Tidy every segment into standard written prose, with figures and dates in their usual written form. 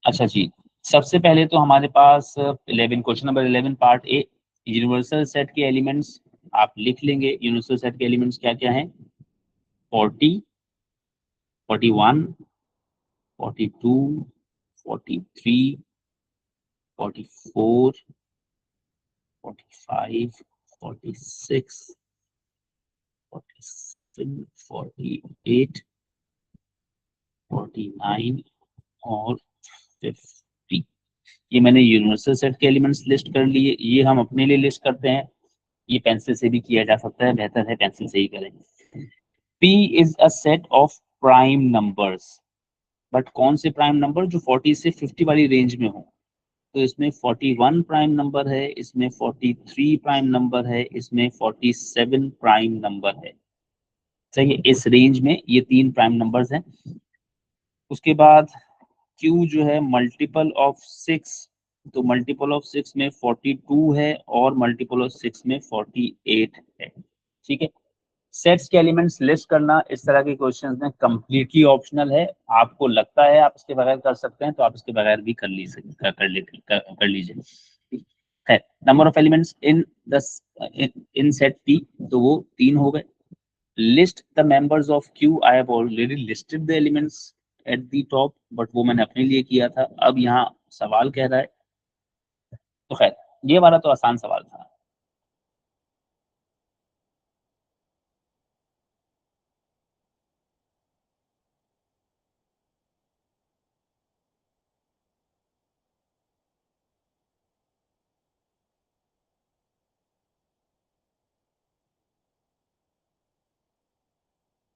अच्छा जी, सबसे पहले तो हमारे पास 11 question number 11 part A, universal set के एलिमेंट्स आप लिख लेंगे। यूनिवर्सल सेट के एलिमेंट्स क्या क्या हैं? 40, 41, 42, 43, 44, 45, 46, 47, 48, 49 और 50। ये मैंने यूनिवर्सल सेट के एलिमेंट्स लिस्ट कर लिए। ये हम अपने लिए लिस्ट करते हैं, ये पेंसिल से भी किया जा सकता है, बेहतर है पेंसिल से ही करें। P is a set of prime numbers, but कौन से प्राइम नंबर? जो 40 से 50 वाली रेंज में हो। तो इसमें 41 प्राइम नंबर है, इसमें 43 प्राइम नंबर है, इसमें 47 प्राइम नंबर है। सही है, इस रेंज में ये 3 प्राइम नंबर्स हैं। उसके बाद Q जो है मल्टीपल ऑफ 6, तो मल्टीपल ऑफ 6 में 42 है और मल्टीपल ऑफ 6 में 48 है। ठीक है, सेट्स के एलिमेंट्स लिस्ट करना इस तरह के क्वेश्चंस में कंप्लीटली ऑप्शनल है। आपको लगता है आप इसके बगैर कर सकते हैं तो आप इसके बगैर भी कर लीजिए। है number of elements in the in set P, तो वो 3 हो गए। List the members of Q, I have already listed the elements at the top, but वो मैंने अपने लिए किया था। अब यहाँ सवाल कह रहा है, तो खैर ये वाला तो आसान सवाल था।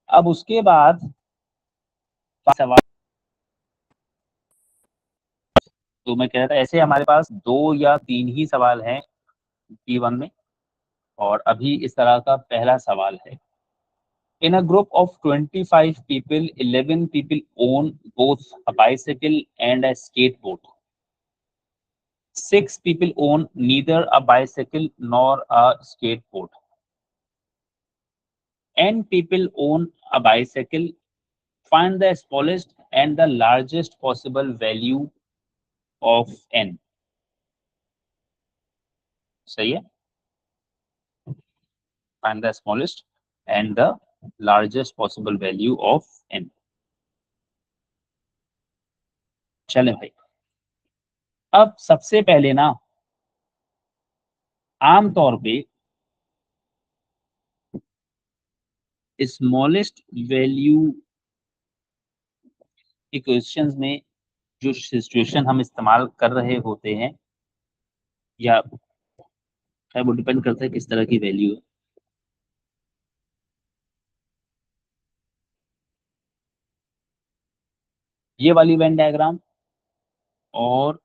अब उसके बाद सवाल, तो मैं कह रहा था ऐसे हमारे पास 2 या 3 ही सवाल हैं P1 में, और अभी इस तरह का पहला सवाल है। In a group of 25 people, 11 people own both a bicycle and a skateboard. 6 people own neither a bicycle nor a skateboard. N people own a bicycle. Find the smallest and the largest possible value of n. सही है? Find the smallest and the largest possible value of n. चले भाई, अब सबसे पहले ना आमतौर पे स्मॉलेस्ट वैल्यू के क्वेश्चंस में जो सिचुएशन हम इस्तेमाल कर रहे होते हैं, या वो डिपेंड करता है किस तरह की वैल्यू है। ये वाली वेन डायग्राम और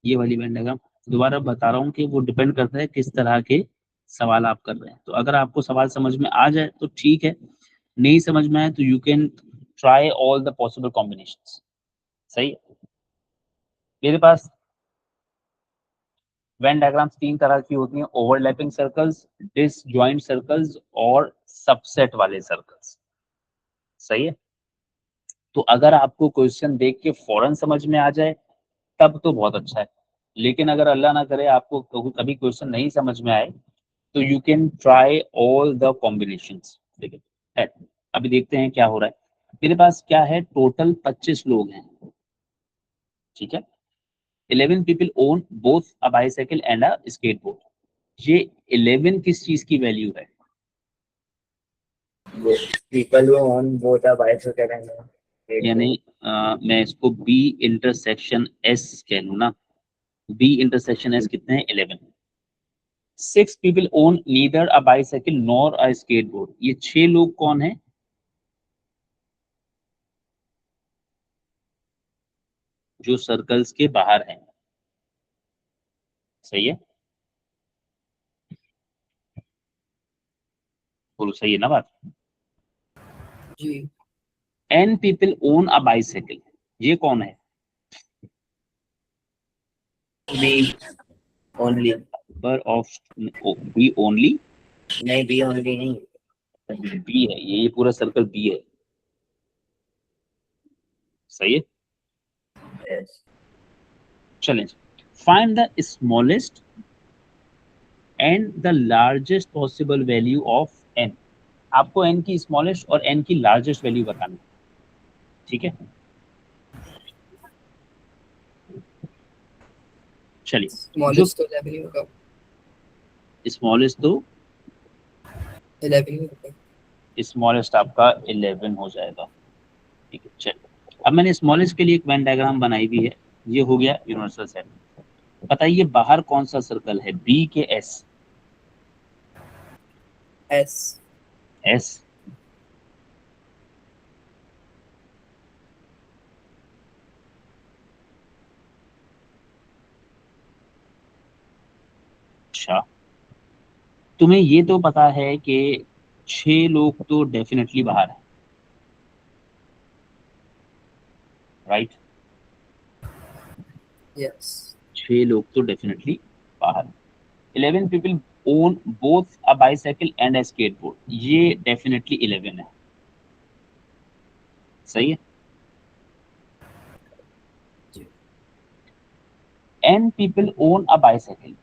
ये वाली वेन डायग्राम, दोबारा बता रहा हूँ कि वो डिपेंड करता है किस तरह के सवाल आप कर रहे हैं। तो अगर आपको सवाल समझ में आ जाए तो ठीक है, नहीं समझ में आए तो you can try all the possible combinations. सही है, मेरे पास वेन डायग्राम्स 3 तरह की होती हैं: ओवरलैपिंग सर्कल्स, डिसजॉइंट सर्कल्स और सबसेट वाले सर्कल्स। सही है, तो अगर आपको क्वेश्चन देख के फौरन समझ में आ जाए तब तो बहुत अच्छा है, लेकिन अगर अल्लाह ना करे आपको कभी क्वेश्चन नहीं समझ में आए तो you can try all the combinations. ठीक है, अभी देखते हैं क्या हो रहा है। मेरे पास क्या है, टोटल 25 लोग हैं। ठीक है, 11 people own both a bicycle and a skateboard. ये 11 किस चीज की वैल्यू है? People who own both a bicycle and a यानी skateboard. मैं इसको बी इंटरसेक्शन एस कह लूँ ना। बी इंटरसेक्शन एस कितने हैं? 11। 6 पीपल ओन नीदर अ बाइसाइकिल नॉर अ स्केटबोर्ड। ये 6 लोग कौन है? जो सर्कल्स के बाहर हैं। सही है, बोलो सही है ना बात? जी। An people own a bicycle, ये कौन है? B only. Number of B only, नहीं, बी ओनली नहीं। बी है ये पूरा सर्कल बी है। सही है। Yes. चलें, find the smallest and the largest possible value of n। आपको n की स्मॉलेस्ट और n की लार्जेस्ट वैल्यू बतानी, ठीक है। चलिए, जो स्मॉलेस्ट तो 11 ही होगा। स्मॉलेस्ट तो 11 ही होगा। स्मॉलेस्ट आपका 11 हो जाएगा, ठीक है। चलिए, अब मैंने स्मॉलेस्ट के लिए एक वेन डायग्राम बनाई भी है, ये हो गया यूनिवर्सल सेट। बताइए बाहर कौन सा सर्कल है, बी के एस? एस। एस। अच्छा, तुम्हें ये तो पता है कि 6 लोग तो डेफिनेटली बाहर है, राइट? यस। 6 लोग तो डेफिनेटली बाहर। 11 people own both a bicycle and a skateboard, ये डेफिनेटली 11 है, सही है। जी। n people own a bicycle,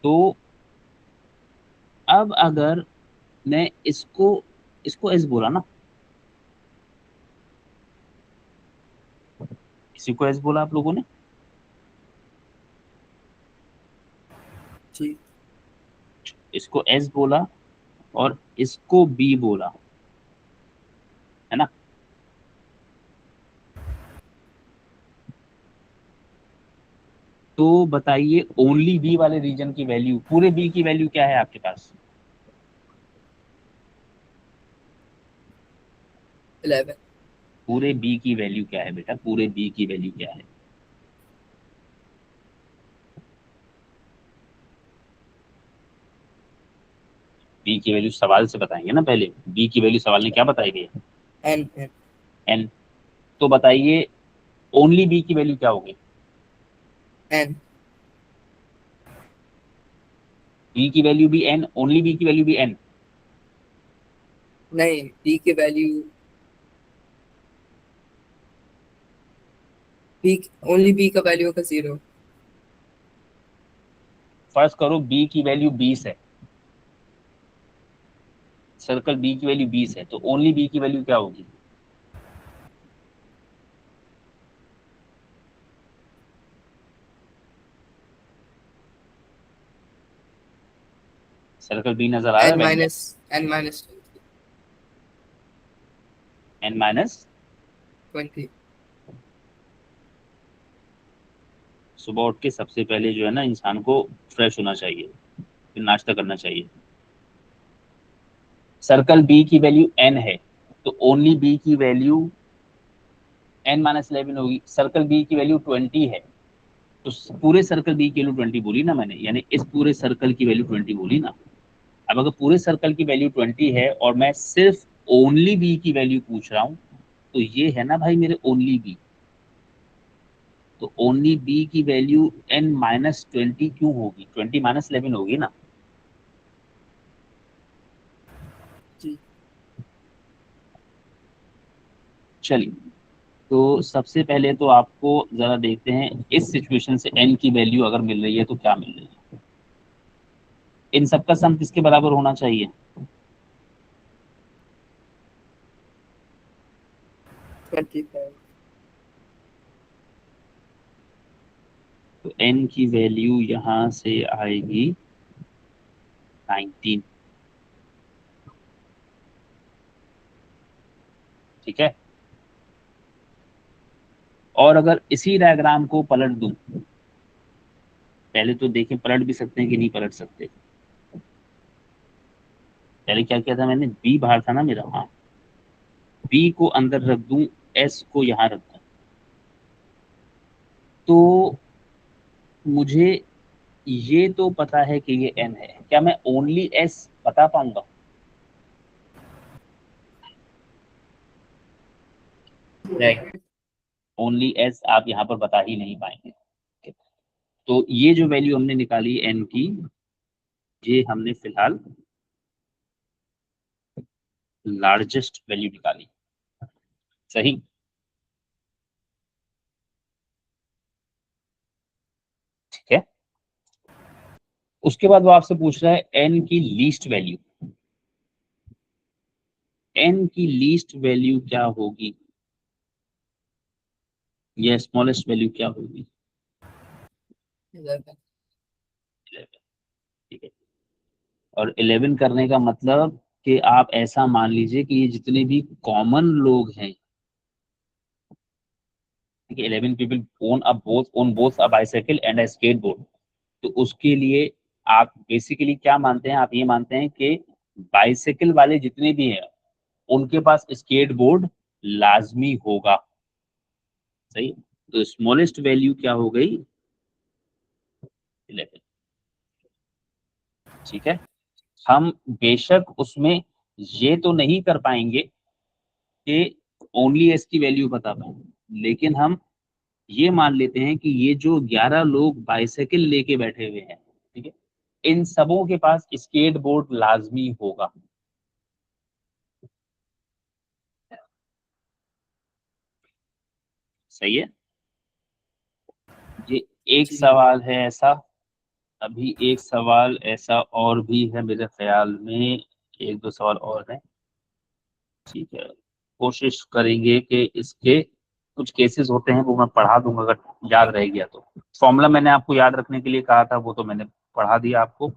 तो अब अगर मैं इसको इसको एस बोला ना, इसी को एस बोला आप लोगों ने, जी। इसको एस बोला और इसको बी बोला, है ना। तो बताइए ओनली बी वाले रीजन की वैल्यू, पूरे बी की वैल्यू क्या है आपके पास? 11। पूरे बी की वैल्यू क्या है बेटा, पूरे बी की वैल्यू क्या है? बी की वैल्यू सवाल से बताएंगे ना, पहले बी की वैल्यू सवाल ने क्या बताई गई है? N N. एन। तो बताइए ओनली बी की वैल्यू क्या होगी? एन। बी की वैल्यू भी एन, ओनली बी की वैल्यू भी एन। नहीं, बी की वैल्यू, बी, ओनली बी का वैल्यू होगा 0। फर्स्ट करो बी की वैल्यू 20 है, सर्कल बी की वैल्यू 20 है, तो ओनली बी की वैल्यू क्या होगी? सर्कल बी नजर आ रहा है N value? Minus, N minus N minus 20। सुबह उठ के सबसे पहले जो है ना इंसान को फ्रेश होना चाहिए, फिर नाश्ता करना चाहिए। सर्कल बी की वैल्यू एन है, तो ओनली बी की वैल्यू एन माइनस 11 होगी। सर्कल बी की वैल्यू 20 है, तो पूरे सर्कल बी की वैल्यू 20 बोली ना मैंने, यानी इस पूरे सर्कल की वैल्यू 20 बोली ना। अब अगर पूरे सर्कल की वैल्यू 20 है और मैं सिर्फ ओनली बी की वैल्यू पूछ रहा हूँ, तो ये है ना भाई मेरे ओनली बी, तो ओनली बी की वैल्यू एन माइनस 20 क्यों होगी, 20 माइनस 11 होगी ना। जी। चलिए, तो सबसे पहले तो आपको जरा देखते हैं इस सिचुएशन से एन की वैल्यू अगर मिल रही है तो क्या मिल रही है। इन सबका सम किसके बराबर होना चाहिए? 25। तो एन की वैल्यू यहां से आएगी 19, ठीक है। और अगर इसी डायग्राम को पलट दूं, पहले तो देखें पलट भी सकते हैं कि नहीं पलट सकते। पहले क्या किया था मैंने, बी बाहर था ना मेरा, हाँ, बी को अंदर रख दूं, एस को यहां रख दूं, तो मुझे ये तो पता है कि ये एन है, क्या मैं ओनली एस बता पाऊंगा? नहीं। ओनली एस आप यहाँ पर बता ही नहीं पाएंगे। तो ये जो वैल्यू हमने निकाली एन की, ये हमने फिलहाल लार्जेस्ट वैल्यू निकाली। सही। ठीक है। उसके बाद वो आपसे पूछ रहा है एन की लीस्ट वैल्यू। एन की लीस्ट वैल्यू क्या होगी, या स्मॉलेस्ट वैल्यू क्या होगी? 11। 11। ठीक है। और 11 करने का मतलब कि आप ऐसा मान लीजिए कि ये जितने भी कॉमन लोग हैं, ठीक है, 11 people own both a bicycle and a skateboard. तो उसके लिए आप बेसिकली क्या मानते हैं, आप ये मानते हैं कि बाइसाइकिल वाले जितने भी हैं उनके पास स्केटबोर्ड लाजमी होगा। सही। तो स्मॉलेस्ट वैल्यू क्या हो गई? 11। ठीक है। हम बेशक उसमें ये तो नहीं कर पाएंगे कि ओनली एस की वैल्यू बता पाए, लेकिन हम ये मान लेते हैं कि ये जो 11 लोग बाइसाइकिल लेके बैठे हुए हैं, ठीक है, इन सबों के पास स्केट बोर्ड लाजमी होगा। सही है। ये एक जी सवाल है ऐसा। अभी एक सवाल ऐसा और भी है मेरे ख्याल में, एक दो सवाल और हैं। ठीक है। कोशिश करेंगे कि इसके कुछ केसेस होते हैं वो मैं पढ़ा दूंगा, अगर याद रह गया तो। फॉर्मूला मैंने आपको याद रखने के लिए कहा था, वो तो मैंने पढ़ा दिया आपको।